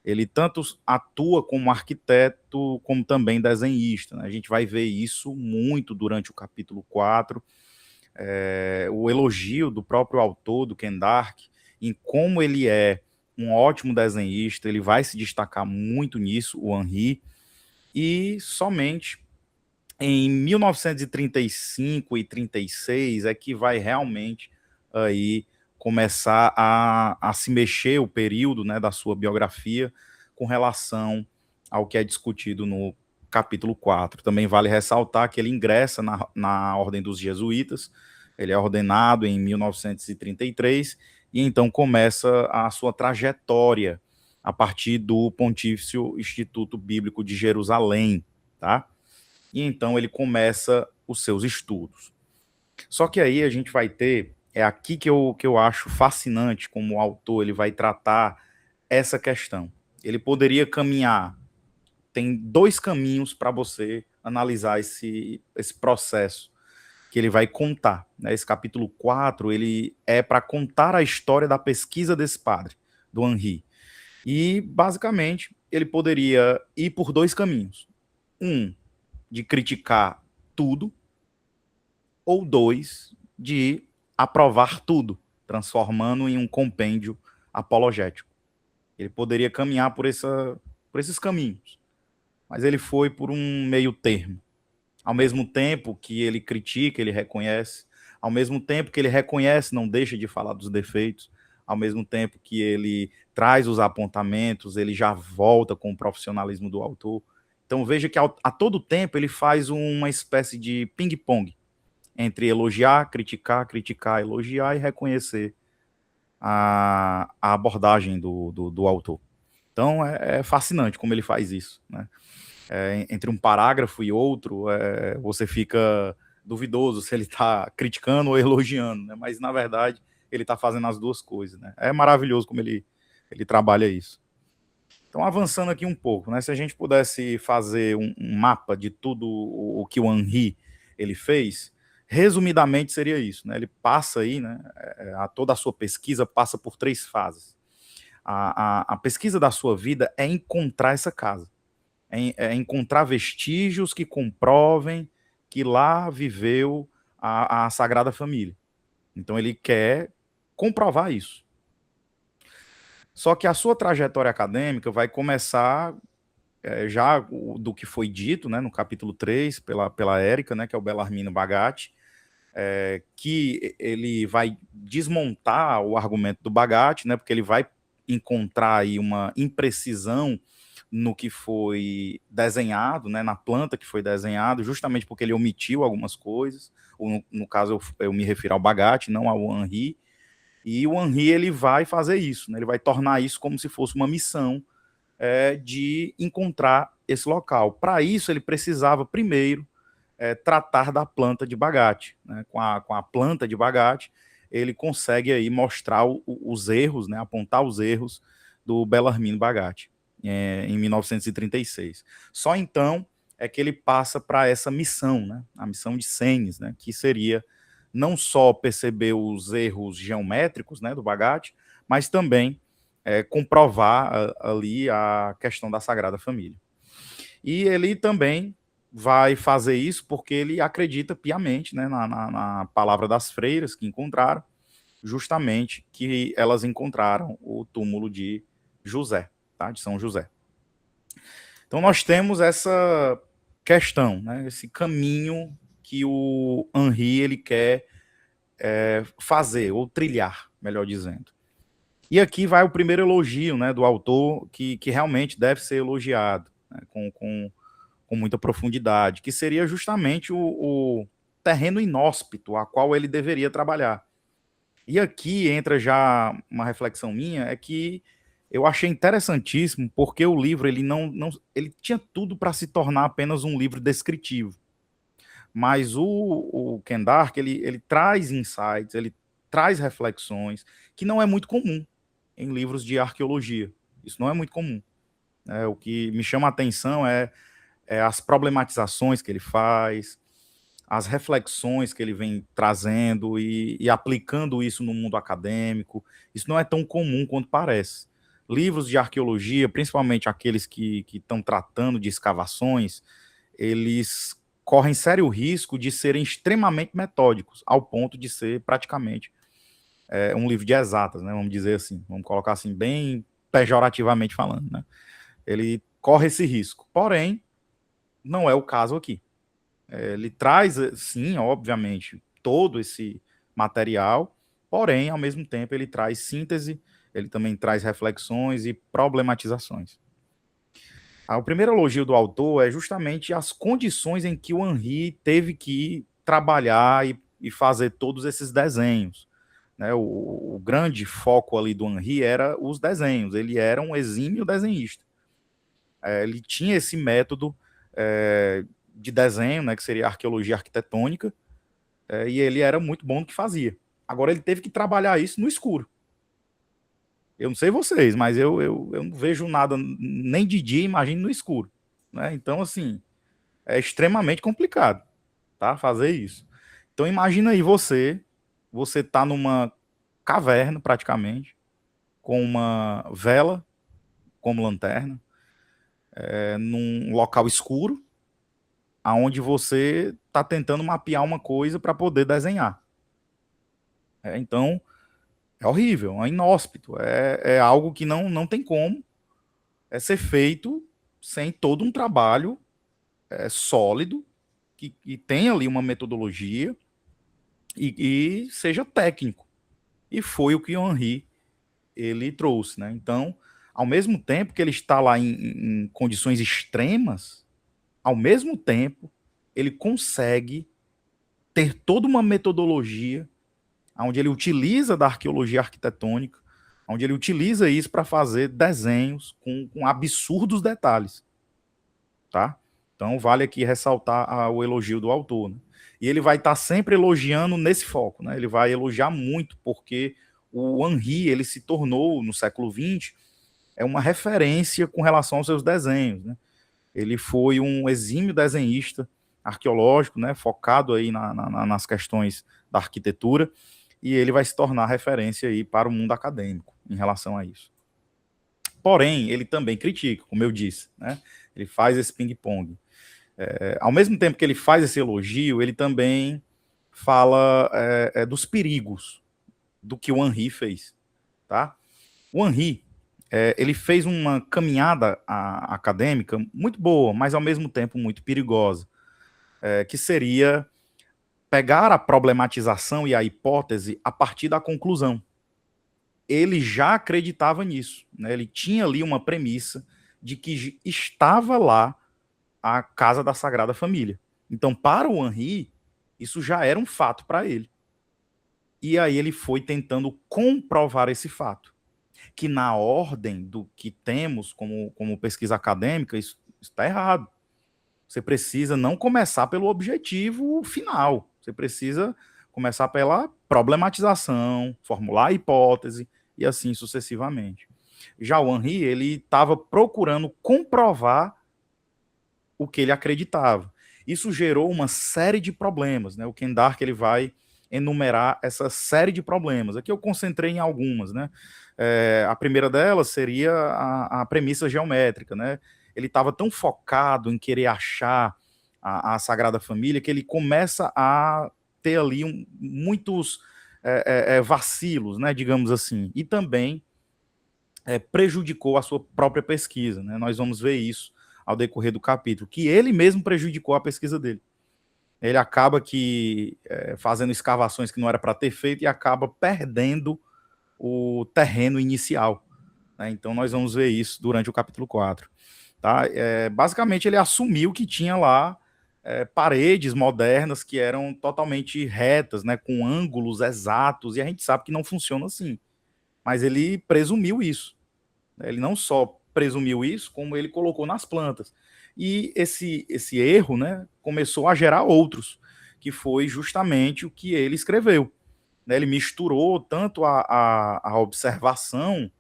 ele tanto atua como arquiteto, como também desenhista, né? A gente vai ver isso muito durante o capítulo 4, o elogio do próprio autor, do Ken Dark, em como ele é um ótimo desenhista, ele vai se destacar muito nisso, o Henri, e somente em 1935 e 36 é que vai realmente aí começar a se mexer o período, né, da sua biografia com relação ao que é discutido no capítulo 4. Também vale ressaltar que ele ingressa na Ordem dos Jesuítas, ele é ordenado em 1933 e então começa a sua trajetória a partir do Pontifício Instituto Bíblico de Jerusalém, tá? E então ele começa os seus estudos. Só que aí a gente vai ter, é aqui que eu acho fascinante como o autor ele vai tratar essa questão. Ele poderia caminhar, tem dois caminhos para você analisar esse processo que ele vai contar, né? Esse capítulo 4, ele é para contar a história da pesquisa desse padre, do Henri. E, basicamente, ele poderia ir por dois caminhos. Um, de criticar tudo, ou dois, de aprovar tudo, transformando em um compêndio apologético. Ele poderia caminhar por esses caminhos, mas ele foi por um meio termo. Ao mesmo tempo que ele critica, ele reconhece. Ao mesmo tempo que ele reconhece, não deixa de falar dos defeitos. Ao mesmo tempo que ele traz os apontamentos, ele já volta com o profissionalismo do autor. Então veja que a todo tempo ele faz uma espécie de ping-pong entre elogiar, criticar, elogiar e reconhecer a abordagem do autor. Então, é fascinante como ele faz isso, né? Entre um parágrafo e outro, você fica duvidoso se ele está criticando ou elogiando, né? Mas, na verdade, ele está fazendo as duas coisas, né? É maravilhoso como ele trabalha isso. Então, avançando aqui um pouco, né? Se a gente pudesse fazer um mapa de tudo o que o Henri ele fez, resumidamente seria isso, né? Ele passa aí, né? Toda a sua pesquisa passa por 3 fases. A pesquisa da sua vida é encontrar essa casa, é encontrar vestígios que comprovem que lá viveu a Sagrada Família. Então ele quer comprovar isso. Só que a sua trajetória acadêmica vai começar já do que foi dito, né, no capítulo 3, pela Érica, né, que é o Bellarmino Bagatti, que ele vai desmontar o argumento do Bagatti, né, porque ele vai encontrar aí uma imprecisão no que foi desenhado, né, na planta que foi desenhado, justamente porque ele omitiu algumas coisas, ou no caso eu me refiro ao Bagatti, não ao Henri, e o Henri ele vai fazer isso, né, ele vai tornar isso como se fosse uma missão de encontrar esse local. Para isso ele precisava primeiro tratar da planta de Bagatti, né, com a planta de Bagatti, ele consegue aí mostrar os erros, né, apontar os erros do Bellarmino Bagatti, em 1936. Só então é que ele passa para essa missão, né, a missão de Seynes, né, que seria não só perceber os erros geométricos, né, do Bagatti, mas também comprovar ali a questão da Sagrada Família. E ele também vai fazer isso porque ele acredita piamente, né, na palavra das freiras que encontraram, justamente que elas encontraram o túmulo de José, tá? De São José. Então nós temos essa questão, né, esse caminho que o Henri ele quer fazer, ou trilhar, melhor dizendo. E aqui vai o primeiro elogio, né, do autor, que realmente deve ser elogiado, né, com muita profundidade, que seria justamente o terreno inóspito a qual ele deveria trabalhar. E aqui entra já uma reflexão minha, é que eu achei interessantíssimo, porque o livro ele tinha tudo para se tornar apenas um livro descritivo. Mas o Ken Dark, ele traz insights, ele traz reflexões, que não é muito comum em livros de arqueologia. Isso não é muito comum. O que me chama a atenção é as problematizações que ele faz, as reflexões que ele vem trazendo e aplicando isso no mundo acadêmico. Isso não é tão comum quanto parece. Livros de arqueologia, principalmente aqueles que estão tratando de escavações, eles correm sério risco de serem extremamente metódicos, ao ponto de ser praticamente um livro de exatas, né? Vamos dizer assim, vamos colocar assim, bem pejorativamente falando, né? Ele corre esse risco. Porém, não é o caso aqui. Ele traz, sim, obviamente, todo esse material, porém, ao mesmo tempo, ele traz síntese, ele também traz reflexões e problematizações. O primeiro elogio do autor é justamente as condições em que o Henri teve que trabalhar e fazer todos esses desenhos, né? O grande foco ali do Henri era os desenhos, ele era um exímio desenhista. Ele tinha esse método de desenho, né, que seria arqueologia arquitetônica, e ele era muito bom no que fazia. Agora ele teve que trabalhar isso no escuro. Eu não sei vocês, mas eu não vejo nada nem de dia, imagine no escuro, né? Então, assim, é extremamente complicado, tá? Fazer isso. Então, imagina aí você tá numa caverna, praticamente, com uma vela como lanterna, num local escuro, aonde você está tentando mapear uma coisa para poder desenhar. Então, é horrível, é inóspito, é algo que não tem como ser feito sem todo um trabalho sólido, que tenha ali uma metodologia e seja técnico. E foi o que o Henri ele trouxe, né? Então, ao mesmo tempo que ele está lá em condições extremas, ao mesmo tempo ele consegue ter toda uma metodologia onde ele utiliza da arqueologia arquitetônica, onde ele utiliza isso para fazer desenhos com absurdos detalhes, tá? Então vale aqui ressaltar o elogio do autor, né? E ele vai estar sempre elogiando nesse foco, né? Ele vai elogiar muito porque o Henri, ele se tornou no século XX uma referência com relação aos seus desenhos, né? Ele foi um exímio desenhista arqueológico, né? Focado aí nas questões da arquitetura, e ele vai se tornar referência aí para o mundo acadêmico em relação a isso. Porém, ele também critica, como eu disse, né? Ele faz esse ping-pong. Ao mesmo tempo que ele faz esse elogio, ele também fala dos perigos do que o Henri fez, tá? O Henri, ele fez uma caminhada acadêmica muito boa, mas ao mesmo tempo muito perigosa, que seria pegar a problematização e a hipótese a partir da conclusão. Ele já acreditava nisso, né? Ele tinha ali uma premissa de que estava lá a casa da Sagrada Família. Então, para o Henri, isso já era um fato para ele. E aí ele foi tentando comprovar esse fato, que na ordem do que temos como pesquisa acadêmica, isso está errado. Você precisa não começar pelo objetivo final, você precisa começar pela problematização, formular a hipótese e assim sucessivamente. Já o Henri, ele estava procurando comprovar o que ele acreditava. Isso gerou uma série de problemas, né? O Ken Dark, ele vai enumerar essa série de problemas. Aqui eu concentrei em algumas, né? A primeira delas seria a premissa geométrica, né? Ele estava tão focado em querer achar a Sagrada Família que ele começa a ter ali muitos vacilos, né? Digamos assim. E também prejudicou a sua própria pesquisa, né? Nós vamos ver isso ao decorrer do capítulo, que ele mesmo prejudicou a pesquisa dele. Ele acaba fazendo escavações que não era para ter feito e acaba perdendo o terreno inicial, né? Então nós vamos ver isso durante o capítulo 4. Tá? Basicamente ele assumiu que tinha lá paredes modernas que eram totalmente retas, né, com ângulos exatos, e a gente sabe que não funciona assim. Mas ele presumiu isso. Ele não só presumiu isso, como ele colocou nas plantas. E esse erro, né, começou a gerar outros, que foi justamente o que ele escreveu. Ele misturou tanto a observação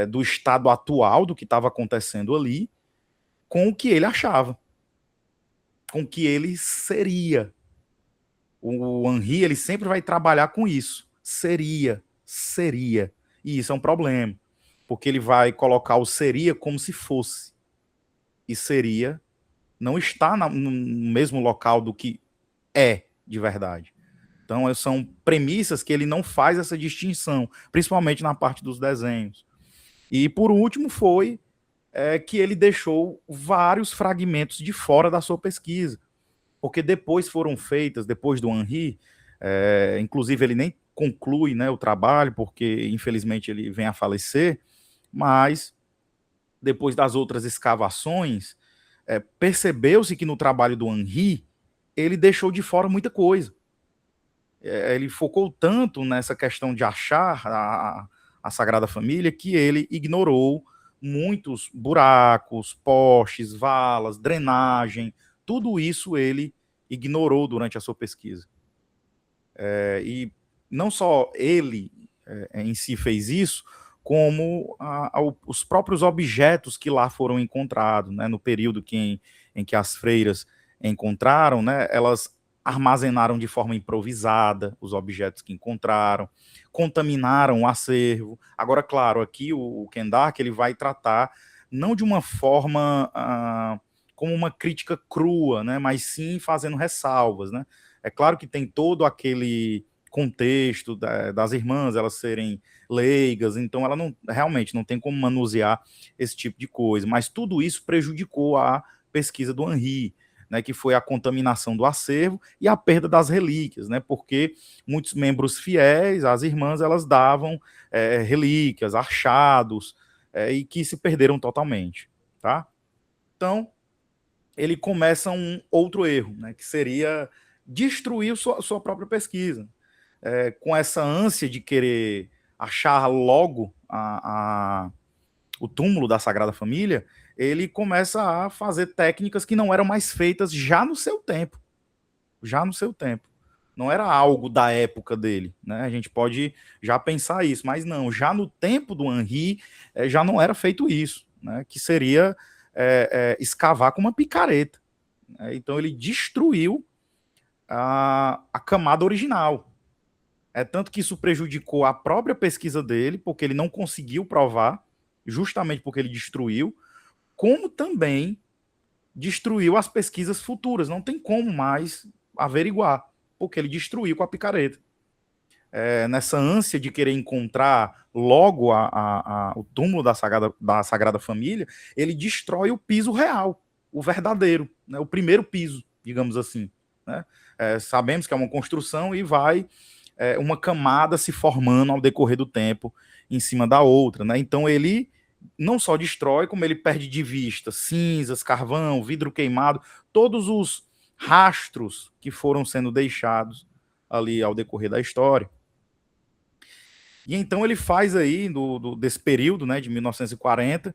do estado atual do que estava acontecendo ali com o que ele achava, com o que ele seria. O Henri, ele sempre vai trabalhar com isso. Seria. E isso é um problema, porque ele vai colocar o seria como se fosse. E seria não está no mesmo local do que é de verdade. Então, são premissas que ele não faz essa distinção, principalmente na parte dos desenhos. E, por último, foi que ele deixou vários fragmentos de fora da sua pesquisa, porque depois foram feitas, depois do Henri, inclusive ele nem conclui, né, o trabalho, porque, infelizmente, ele vem a falecer, mas, depois das outras escavações, percebeu-se que no trabalho do Henri, ele deixou de fora muita coisa. Ele focou tanto nessa questão de achar a Sagrada Família que ele ignorou muitos buracos, postes, valas, drenagem, tudo isso ele ignorou durante a sua pesquisa. E não só ele em si fez isso, como os próprios objetos que lá foram encontrados, né, no período em que as freiras encontraram, né, elas armazenaram de forma improvisada os objetos que encontraram, contaminaram o acervo. Agora, claro, aqui o Ken Dark, ele vai tratar não de uma forma como uma crítica crua, né, mas sim fazendo ressalvas, né. É claro que tem todo aquele contexto das irmãs, elas serem leigas, então ela realmente não tem como manusear esse tipo de coisa, mas tudo isso prejudicou a pesquisa do Henri, né, que foi a contaminação do acervo e a perda das relíquias, né, porque muitos membros fiéis, as irmãs, elas davam relíquias, achados, e que se perderam totalmente, tá? Então, ele começa um outro erro, né, que seria destruiu sua própria pesquisa. Com essa ânsia de querer achar logo o túmulo da Sagrada Família, ele começa a fazer técnicas que não eram mais feitas já no seu tempo. Já no seu tempo. Não era algo da época dele, né? A gente pode já pensar isso, mas não, já no tempo do Henri, já não era feito isso, né? Que seria escavar com uma picareta. Então ele destruiu a camada original. Tanto que isso prejudicou a própria pesquisa dele, porque ele não conseguiu provar, justamente porque ele destruiu, como também destruiu as pesquisas futuras. Não tem como mais averiguar, porque ele destruiu com a picareta. Nessa ânsia de querer encontrar logo o túmulo da Sagrada Família, ele destrói o piso real, o verdadeiro, né, o primeiro piso, digamos assim. Né? Sabemos que é uma construção e vai uma camada se formando ao decorrer do tempo em cima da outra. Né? Então ele não só destrói, como ele perde de vista cinzas, carvão, vidro queimado, todos os rastros que foram sendo deixados ali ao decorrer da história. E então ele faz aí, desse período, né, de 1940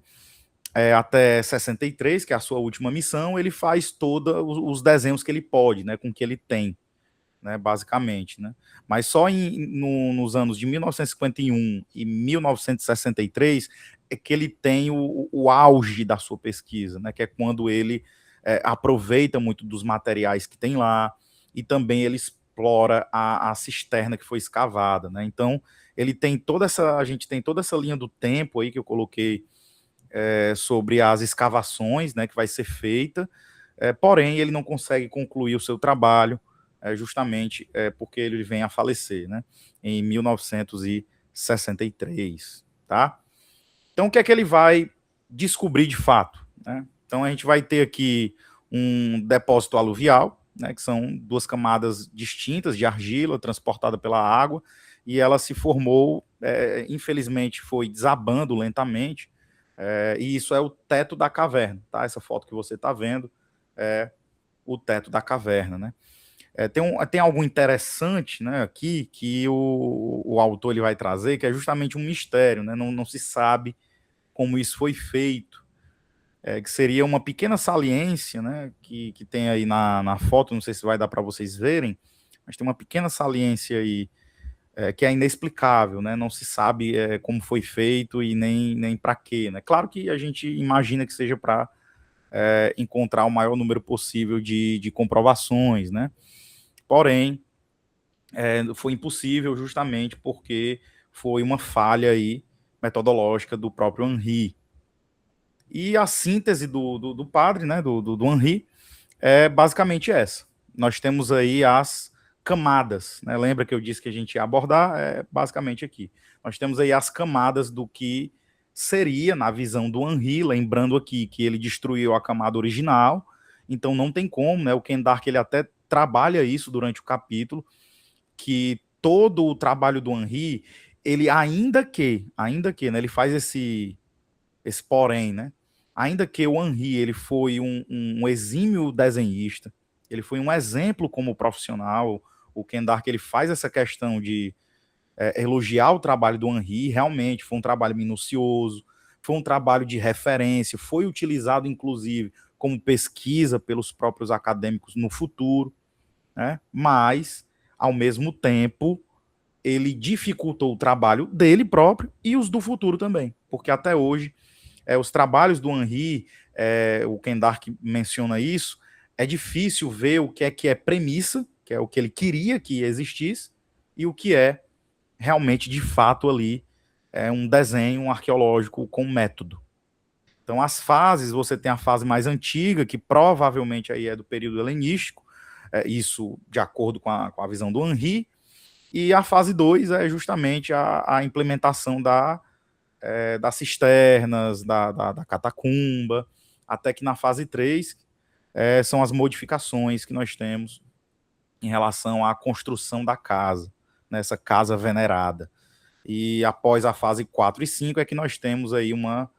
até 63, que é a sua última missão, ele faz todos os desenhos que ele pode, né, com o que ele tem, né, basicamente. Né? Mas só nos anos de 1951 e 1963 é que ele tem o auge da sua pesquisa, né, que é quando ele aproveita muito dos materiais que tem lá e também ele explora a cisterna que foi escavada. Né? Então, a gente tem toda essa linha do tempo aí que eu coloquei sobre as escavações, né, que vai ser feita, porém ele não consegue concluir o seu trabalho, justamente porque ele vem a falecer, né, em 1963, tá? Então o que é que ele vai descobrir de fato? Né? Então a gente vai ter aqui um depósito aluvial, né, que são duas camadas distintas de argila transportada pela água, e ela se formou, infelizmente foi desabando lentamente, e isso é o teto da caverna, tá? Essa foto que você está vendo é o teto da caverna, né? Tem algo interessante, né, aqui que o autor ele vai trazer, que é justamente um mistério, né? Não se sabe como isso foi feito, que seria uma pequena saliência, né, que tem aí na foto, não sei se vai dar para vocês verem, mas tem uma pequena saliência aí que é inexplicável, né? Não se sabe como foi feito e nem para quê. Né? Claro que a gente imagina que seja para encontrar o maior número possível de comprovações, né? Porém, foi impossível justamente porque foi uma falha aí metodológica do próprio Henri. E a síntese do padre, né, do Henri, é basicamente essa. Nós temos aí as camadas, né? Lembra que eu disse que a gente ia abordar? Basicamente aqui. Nós temos aí as camadas do que seria, na visão do Henri, lembrando aqui que ele destruiu a camada original, então não tem como, né? O Ken Dark, ele até trabalha isso durante o capítulo, que todo o trabalho do Henri, ele ainda que, né, ele faz esse porém, né? Ainda que o Henri ele foi um exímio desenhista, ele foi um exemplo como profissional. O Ken Dark ele faz essa questão de elogiar o trabalho do Henri, realmente foi um trabalho minucioso, foi um trabalho de referência, foi utilizado inclusive como pesquisa pelos próprios acadêmicos no futuro, né? Mas, ao mesmo tempo, ele dificultou o trabalho dele próprio e os do futuro também, porque até hoje os trabalhos do Henri, o Ken Dark menciona isso, é difícil ver o que é premissa, que é o que ele queria que existisse, e o que é realmente, de fato, ali, um desenho arqueológico com método. Então, as fases, você tem a fase mais antiga, que provavelmente aí é do período helenístico, isso de acordo com a visão do Henri, e a fase 2 é justamente a implementação das cisternas, da catacumba, até que na fase 3 são as modificações que nós temos em relação à construção da casa, nessa casa venerada. E após a fase 4 e 5 é que nós temos aí uma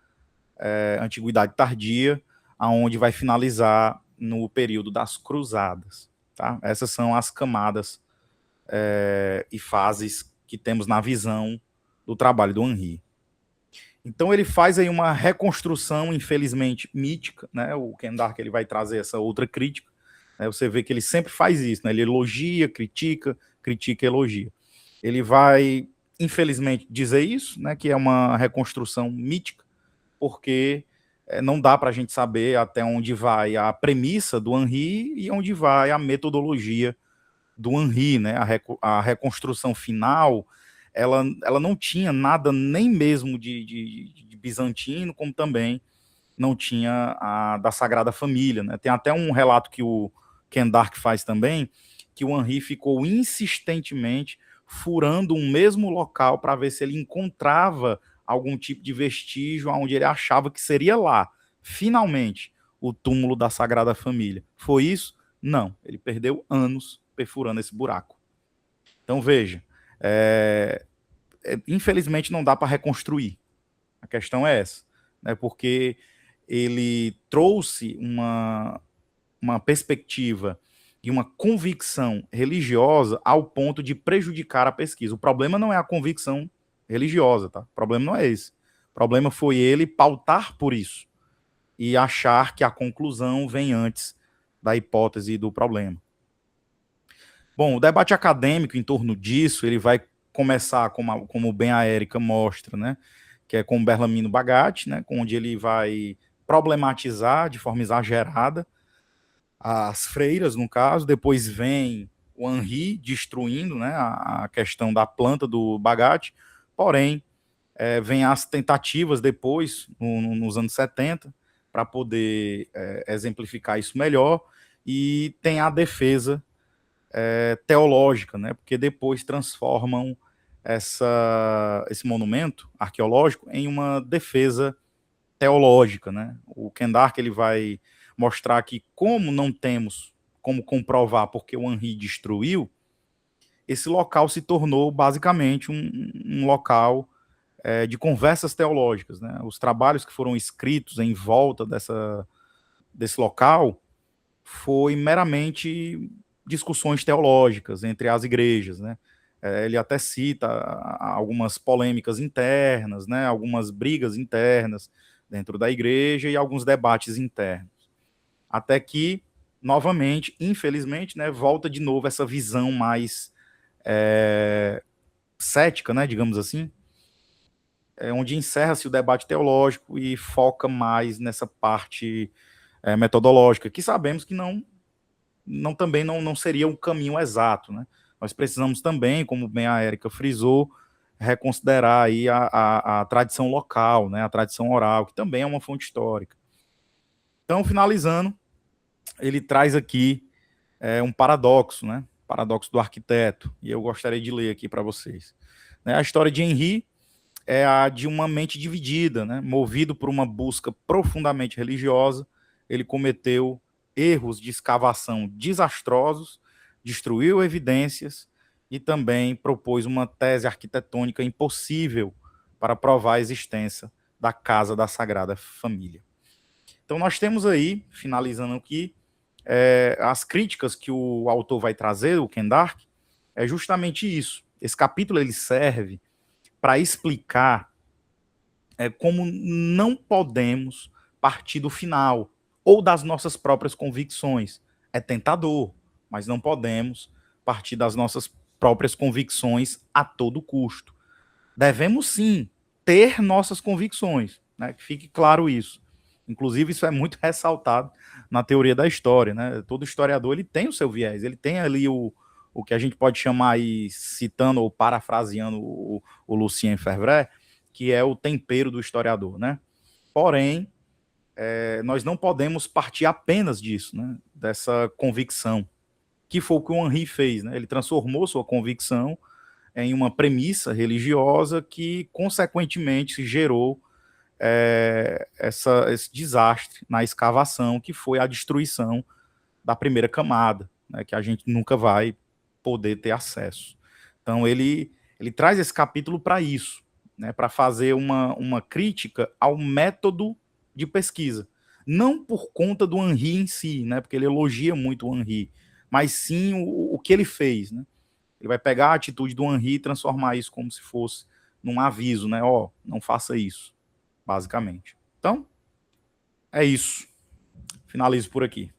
antiguidade tardia, aonde vai finalizar no período das cruzadas. Tá? Essas são as camadas e fases que temos na visão do trabalho do Henri. Então ele faz aí uma reconstrução, infelizmente, mítica, né? O Ken Dark ele vai trazer essa outra crítica, né? Você vê que ele sempre faz isso, né? Ele elogia, critica, critica, elogia. Ele vai, infelizmente, dizer isso, né? Que é uma reconstrução mítica, porque não dá para a gente saber até onde vai a premissa do Henri e onde vai a metodologia do Henri, né? A reconstrução final, ela não tinha nada nem mesmo de bizantino, como também não tinha a da Sagrada Família, né? Tem até um relato que o Ken Dark faz também, que o Henri ficou insistentemente furando um mesmo local para ver se ele encontrava algum tipo de vestígio onde ele achava que seria lá, finalmente, o túmulo da Sagrada Família. Foi isso? Não. Ele perdeu anos perfurando esse buraco. Então, veja, infelizmente não dá para reconstruir. A questão é essa, né? Porque ele trouxe uma perspectiva e uma convicção religiosa ao ponto de prejudicar a pesquisa. O problema não é a convicção religiosa, tá? O problema não é esse. O problema foi ele pautar por isso e achar que a conclusão vem antes da hipótese do problema. Bom, o debate acadêmico em torno disso, ele vai começar, como bem a Érica mostra, né, que é com o Bellarmino Bagatti, né, onde ele vai problematizar de forma exagerada as freiras, no caso. Depois vem o Henri destruindo, né, a questão da planta do Bagatti, porém, vem as tentativas depois, nos anos 70, para poder exemplificar isso melhor, e tem a defesa teológica, né? Porque depois transformam esse monumento arqueológico em uma defesa teológica, né? O Ken Dark ele vai mostrar que, como não temos como comprovar porque o Henri destruiu, esse local se tornou basicamente um local de conversas teológicas, né? Os trabalhos que foram escritos em volta desse local foi meramente discussões teológicas entre as igrejas, né? Ele até cita algumas polêmicas internas, né? Algumas brigas internas dentro da igreja e alguns debates internos. Até que, novamente, infelizmente, né, volta de novo essa visão mais cética, né, digamos assim, onde encerra-se o debate teológico e foca mais nessa parte metodológica, que sabemos que também não seria um caminho exato, né? Nós precisamos também, como bem a Érica frisou, reconsiderar aí a tradição local, né? A tradição oral, que também é uma fonte histórica. Então, finalizando, ele traz aqui um paradoxo, né? Paradoxo do arquiteto, e eu gostaria de ler aqui para vocês. A história de Henri é a de uma mente dividida, né? Movido por uma busca profundamente religiosa, ele cometeu erros de escavação desastrosos, destruiu evidências e também propôs uma tese arquitetônica impossível para provar a existência da Casa da Sagrada Família. Então nós temos aí, finalizando aqui, as críticas que o autor vai trazer, o Ken Dark, é justamente isso. Esse capítulo ele serve para explicar como não podemos partir do final ou das nossas próprias convicções. É tentador, mas não podemos partir das nossas próprias convicções a todo custo. Devemos sim ter nossas convicções, né? Que fique claro isso. Inclusive, isso é muito ressaltado na teoria da história, né? Todo historiador ele tem o seu viés, ele tem ali o que a gente pode chamar aí, citando ou parafraseando o Lucien Febvre, que é o tempero do historiador, né? Porém, nós não podemos partir apenas disso, né? Dessa convicção, que foi o que o Henri fez, né? Ele transformou sua convicção em uma premissa religiosa que, consequentemente, gerou esse desastre na escavação, que foi a destruição da primeira camada, né? Que a gente nunca vai poder ter acesso. Então, ele traz esse capítulo para isso, né? Para fazer uma crítica ao método de pesquisa. Não por conta do Henri em si, né? Porque ele elogia muito o Henri, mas sim o que ele fez, né? Ele vai pegar a atitude do Henri e transformar isso como se fosse num aviso, né? Ó, não faça isso, basicamente. Então, é isso. Finalizo por aqui.